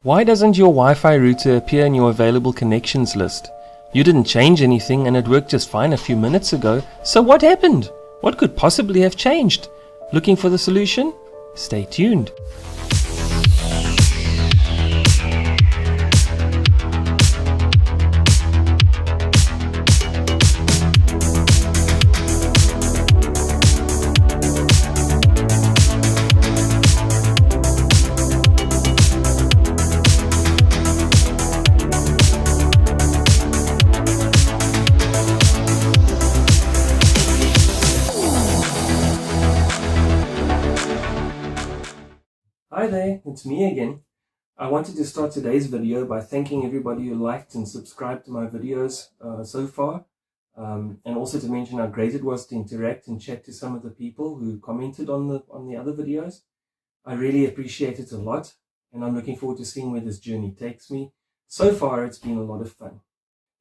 Why doesn't your Wi-Fi router appear in your available connections list? You didn't change anything and it worked just fine a few minutes ago, so what happened? What could possibly have changed? Looking for the solution? Stay tuned. Hi there, it's me again. I wanted to start today's video by thanking everybody who liked and subscribed to my videos so far, and also to mention how great it was to interact and chat to some of the people who commented on the other videos. I really appreciate it a lot, and I'm looking forward to seeing where this journey takes me. So far, it's been a lot of fun.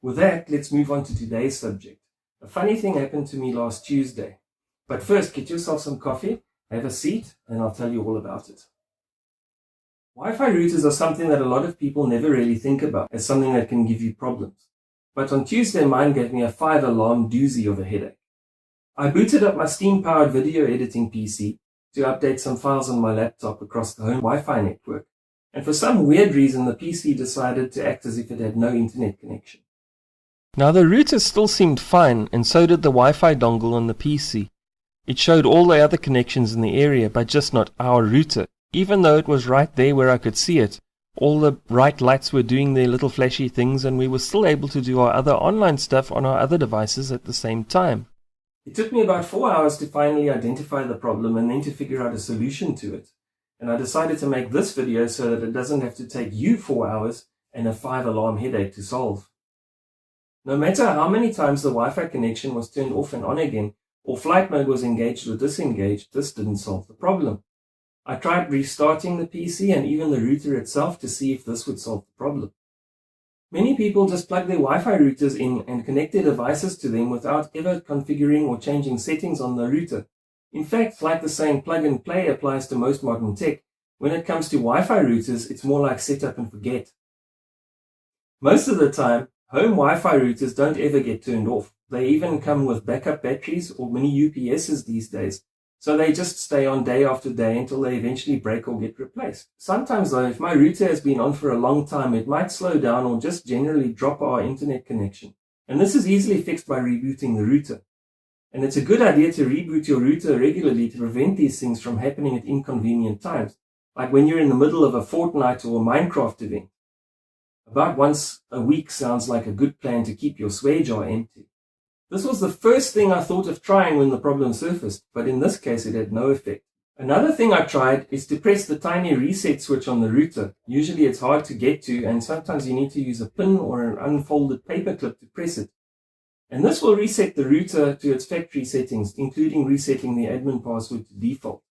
With that, let's move on to today's subject. A funny thing happened to me last Tuesday. But first, get yourself some coffee, have a seat, and I'll tell you all about it. Wi-Fi routers are something that a lot of people never really think about as something that can give you problems. But on Tuesday, mine gave me a 5-alarm doozy of a headache. I booted up my steam-powered video editing PC to update some files on my laptop across the home Wi-Fi network, and for some weird reason the PC decided to act as if it had no internet connection. Now the router still seemed fine, and so did the Wi-Fi dongle on the PC. It showed all the other connections in the area, but just not our router. Even though it was right there where I could see it, all the bright lights were doing their little flashy things and we were still able to do our other online stuff on our other devices at the same time. It took me about 4 hours to finally identify the problem and then to figure out a solution to it. And I decided to make this video so that it doesn't have to take you 4 hours and a 5-alarm headache to solve. No matter how many times the Wi-Fi connection was turned off and on again, or flight mode was engaged or disengaged, this didn't solve the problem. I tried restarting the PC and even the router itself to see if this would solve the problem. Many people just plug their Wi-Fi routers in and connect their devices to them without ever configuring or changing settings on the router. In fact, like the saying plug and play applies to most modern tech, when it comes to Wi-Fi routers, it's more like set up and forget. Most of the time, home Wi-Fi routers don't ever get turned off. They even come with backup batteries or mini UPSs these days. So they just stay on day after day until they eventually break or get replaced. Sometimes though, if my router has been on for a long time, it might slow down or just generally drop our internet connection. And this is easily fixed by rebooting the router. And it's a good idea to reboot your router regularly to prevent these things from happening at inconvenient times, like when you're in the middle of a Fortnite or a Minecraft event. About once a week sounds like a good plan to keep your swear jar empty. This was the first thing I thought of trying when the problem surfaced, but in this case it had no effect. Another thing I tried is to press the tiny reset switch on the router. Usually it's hard to get to and sometimes you need to use a pin or an unfolded paperclip to press it. And this will reset the router to its factory settings, including resetting the admin password to default.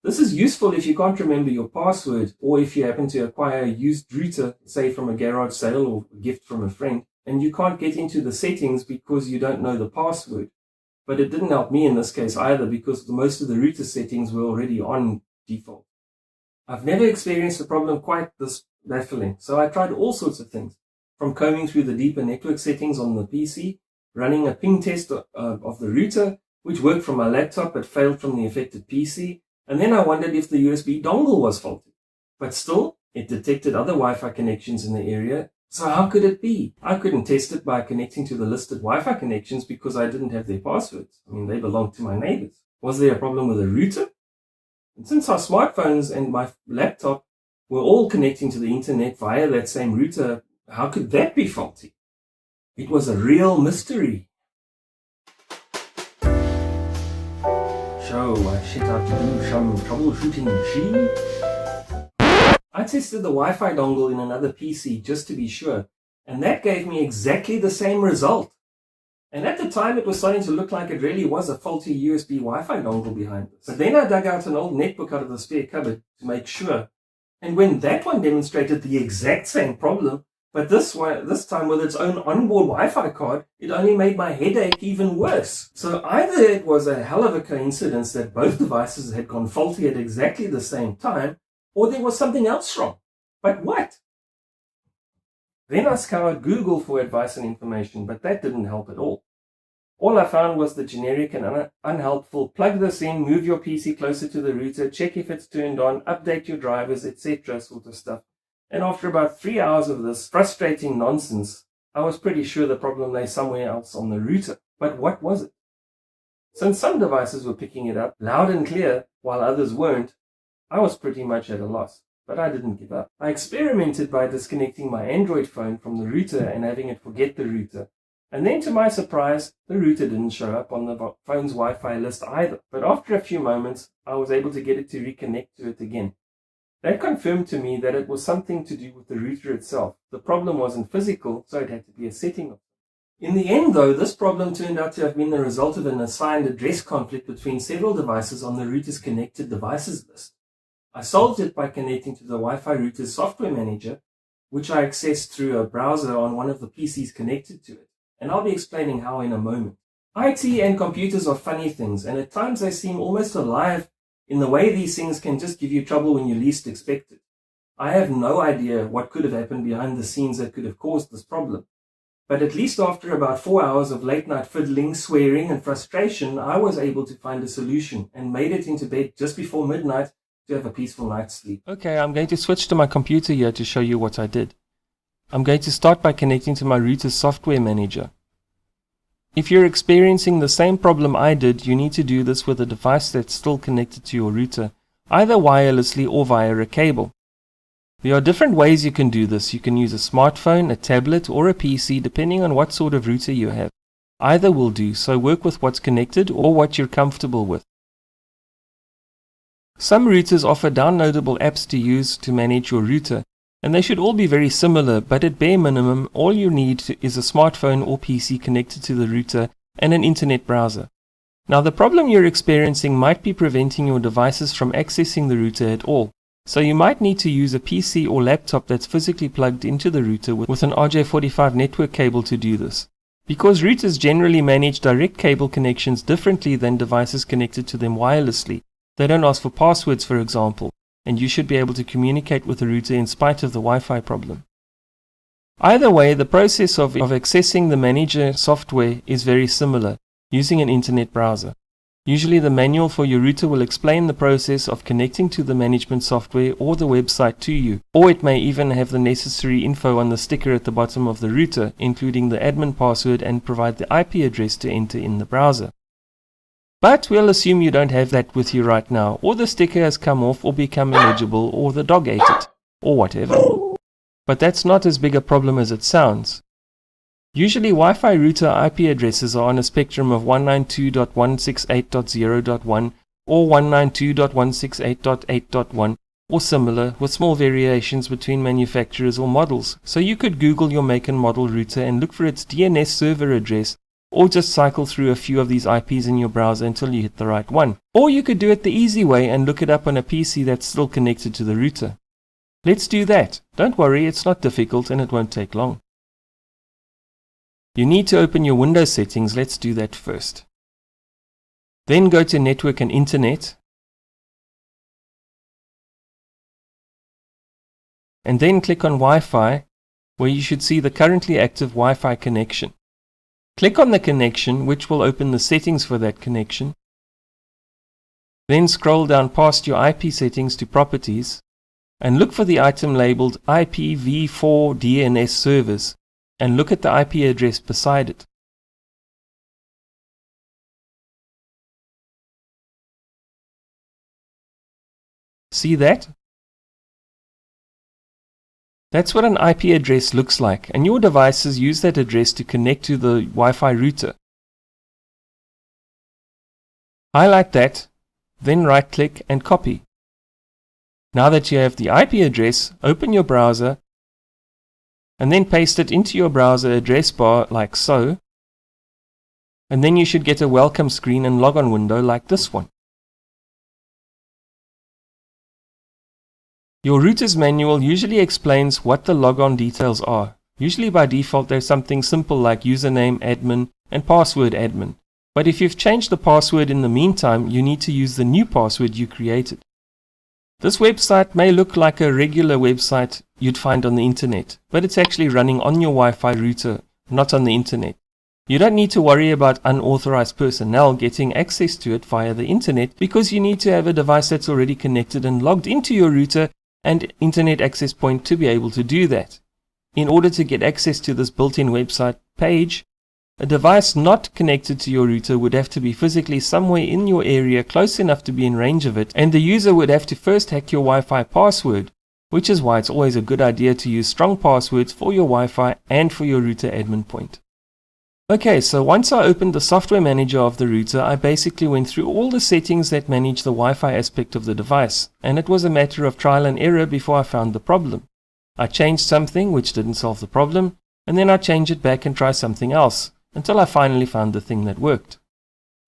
This is useful if you can't remember your password or if you happen to acquire a used router, say from a garage sale or a gift from a friend, and you can't get into the settings because you don't know the password. But it didn't help me in this case either because most of the router settings were already on default. I've never experienced a problem quite this baffling, so I tried all sorts of things, from combing through the deeper network settings on the PC, running a ping test of the router, which worked from my laptop but failed from the affected PC, and then I wondered if the USB dongle was faulty. But still, it detected other Wi-Fi connections in the area. So how could it be? I couldn't test it by connecting to the listed Wi-Fi connections because I didn't have their passwords. I mean, they belonged to my neighbors. Was there a problem with the router? And since our smartphones and my laptop were all connecting to the internet via that same router, how could that be faulty? It was a real mystery. So I set out to do some troubleshooting, see? I tested the Wi-Fi dongle in another PC just to be sure, and that gave me exactly the same result. And at the time it was starting to look like it really was a faulty USB Wi-Fi dongle behind this. But then I dug out an old netbook out of the spare cupboard to make sure, and when that one demonstrated the exact same problem, but this time with its own onboard Wi-Fi card, it only made my headache even worse. So either it was a hell of a coincidence that both devices had gone faulty at exactly the same time, or there was something else wrong. But what? Then I scoured Google for advice and information, but that didn't help at all. All I found was the generic and unhelpful plug this in, move your PC closer to the router, check if it's turned on, update your drivers, etc. sort of stuff. And after about 3 hours of this frustrating nonsense, I was pretty sure the problem lay somewhere else on the router. But what was it? Since some devices were picking it up loud and clear while others weren't, I was pretty much at a loss. But I didn't give up. I experimented by disconnecting my Android phone from the router and having it forget the router. And then to my surprise, the router didn't show up on the phone's Wi-Fi list either. But after a few moments, I was able to get it to reconnect to it again. That confirmed to me that it was something to do with the router itself. The problem wasn't physical, so it had to be a setting. In the end, though, this problem turned out to have been the result of an assigned address conflict between several devices on the router's connected devices list. I solved it by connecting to the Wi-Fi router's software manager, which I accessed through a browser on one of the PCs connected to it. And I'll be explaining how in a moment. IT and computers are funny things, and at times they seem almost alive in the way these things can just give you trouble when you least expect it. I have no idea what could have happened behind the scenes that could have caused this problem. But at least after about 4 hours of late night fiddling, swearing, and frustration, I was able to find a solution and made it into bed just before midnight to have a peaceful night's sleep. Okay, I'm going to switch to my computer here to show you what I did. I'm going to start by connecting to my router's software manager. If you're experiencing the same problem I did, you need to do this with a device that's still connected to your router, either wirelessly or via a cable. There are different ways you can do this. You can use a smartphone, a tablet, or a PC, depending on what sort of router you have. Either will do, so work with what's connected or what you're comfortable with. Some routers offer downloadable apps to use to manage your router, and they should all be very similar, but at bare minimum, all you need is a smartphone or PC connected to the router and an internet browser. Now, the problem you're experiencing might be preventing your devices from accessing the router at all, so you might need to use a PC or laptop that's physically plugged into the router with an RJ45 network cable to do this. Because routers generally manage direct cable connections differently than devices connected to them wirelessly, they don't ask for passwords, for example, and you should be able to communicate with the router in spite of the Wi-Fi problem. Either way, the process of accessing the manager software is very similar, using an internet browser. Usually the manual for your router will explain the process of connecting to the management software or the website to you, or it may even have the necessary info on the sticker at the bottom of the router, including the admin password, and provide the IP address to enter in the browser. But we'll assume you don't have that with you right now, or the sticker has come off or become illegible, or the dog ate it, or whatever. But that's not as big a problem as it sounds. Usually Wi-Fi router IP addresses are on a spectrum of 192.168.0.1 or 192.168.8.1 or similar, with small variations between manufacturers or models. So you could Google your make and model router and look for its DNS server address, or just cycle through a few of these IPs in your browser until you hit the right one. Or you could do it the easy way and look it up on a PC that's still connected to the router. Let's do that. Don't worry, it's not difficult and it won't take long. You need to open your Windows settings. Let's do that first. Then go to Network and Internet. And then click on Wi-Fi, where you should see the currently active Wi-Fi connection. Click on the connection, which will open the settings for that connection. Then scroll down past your IP settings to Properties, and look for the item labeled IPv4 DNS servers, and look at the IP address beside it. See that? That's what an IP address looks like, and your devices use that address to connect to the Wi-Fi router. Highlight that, then right-click and copy. Now that you have the IP address, open your browser and then paste it into your browser address bar like so, and then you should get a welcome screen and logon window like this one. Your router's manual usually explains what the logon details are. Usually by default there's something simple like username admin and password admin. But if you've changed the password in the meantime, you need to use the new password you created. This website may look like a regular website you'd find on the internet, but it's actually running on your Wi-Fi router, not on the internet. You don't need to worry about unauthorized personnel getting access to it via the internet, because you need to have a device that's already connected and logged into your router and internet access point to be able to do that. In order to get access to this built-in website page, a device not connected to your router would have to be physically somewhere in your area close enough to be in range of it, and the user would have to first hack your Wi-Fi password, which is why it's always a good idea to use strong passwords for your Wi-Fi and for your router admin point. Okay, so once I opened the software manager of the router, I basically went through all the settings that manage the Wi-Fi aspect of the device, and it was a matter of trial and error before I found the problem. I changed something which didn't solve the problem, and then I changed it back and tried something else, until I finally found the thing that worked.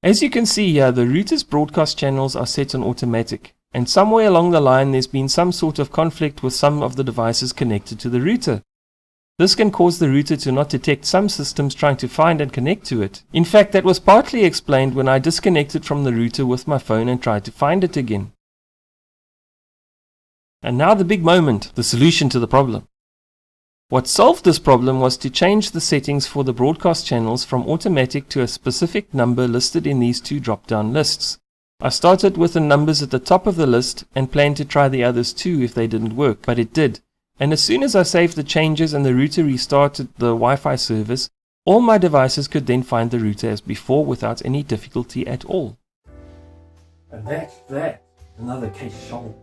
As you can see here, the router's broadcast channels are set on automatic, and somewhere along the line there's been some sort of conflict with some of the devices connected to the router. This can cause the router to not detect some systems trying to find and connect to it. In fact, that was partly explained when I disconnected from the router with my phone and tried to find it again. And now the big moment, the solution to the problem. What solved this problem was to change the settings for the broadcast channels from automatic to a specific number listed in these two drop-down lists. I started with the numbers at the top of the list and planned to try the others too if they didn't work, but it did. And as soon as I saved the changes and the router restarted the Wi-Fi service, all my devices could then find the router as before without any difficulty at all. And that's that. Another case solved.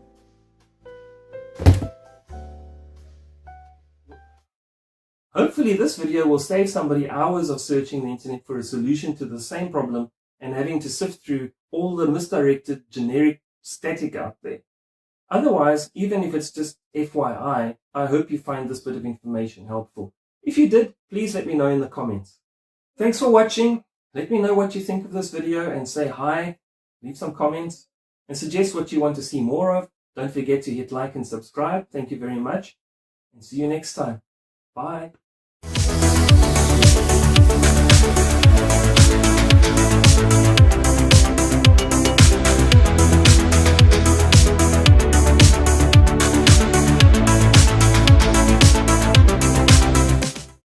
Hopefully this video will save somebody hours of searching the internet for a solution to the same problem and having to sift through all the misdirected generic static out there. Otherwise, even if it's just FYI, I hope you find this bit of information helpful. If you did, please let me know in the comments. Thanks for watching. Let me know what you think of this video and say hi, leave some comments, and suggest what you want to see more of. Don't forget to hit like and subscribe. Thank you very much, and see you next time. Bye.